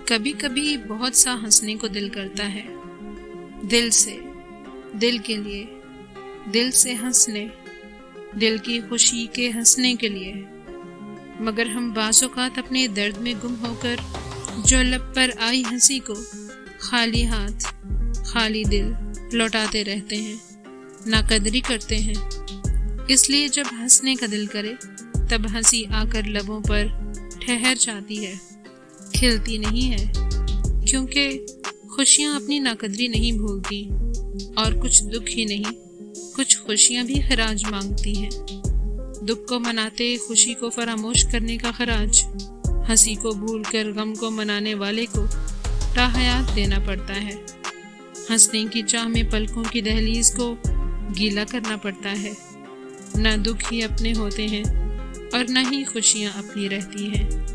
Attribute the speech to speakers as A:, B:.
A: कभी कभी बहुत सा हंसने को दिल करता है, दिल से, दिल के लिए, दिल से हंसने, दिल की खुशी के हंसने के लिए। मगर हम बाज़-औक़ात अपने दर्द में गुम होकर जो लब पर आई हंसी को खाली हाथ, खाली दिल लौटाते रहते हैं, नाकदरी करते हैं। इसलिए जब हंसने का दिल करे तब हंसी आकर लबों पर ठहर जाती है, खिलती नहीं है, क्योंकि खुशियाँ अपनी नाकदरी नहीं भूलती और कुछ दुख ही नहीं, कुछ खुशियाँ भी खराज मांगती हैं। दुख को मनाते खुशी को फरामोश करने का खराज, हंसी को भूलकर गम को मनाने वाले को ताहयात देना पड़ता है। हंसने की चाह में पलकों की दहलीज को गीला करना पड़ता है। न दुख ही अपने होते हैं और न ही खुशियाँ अपनी रहती हैं।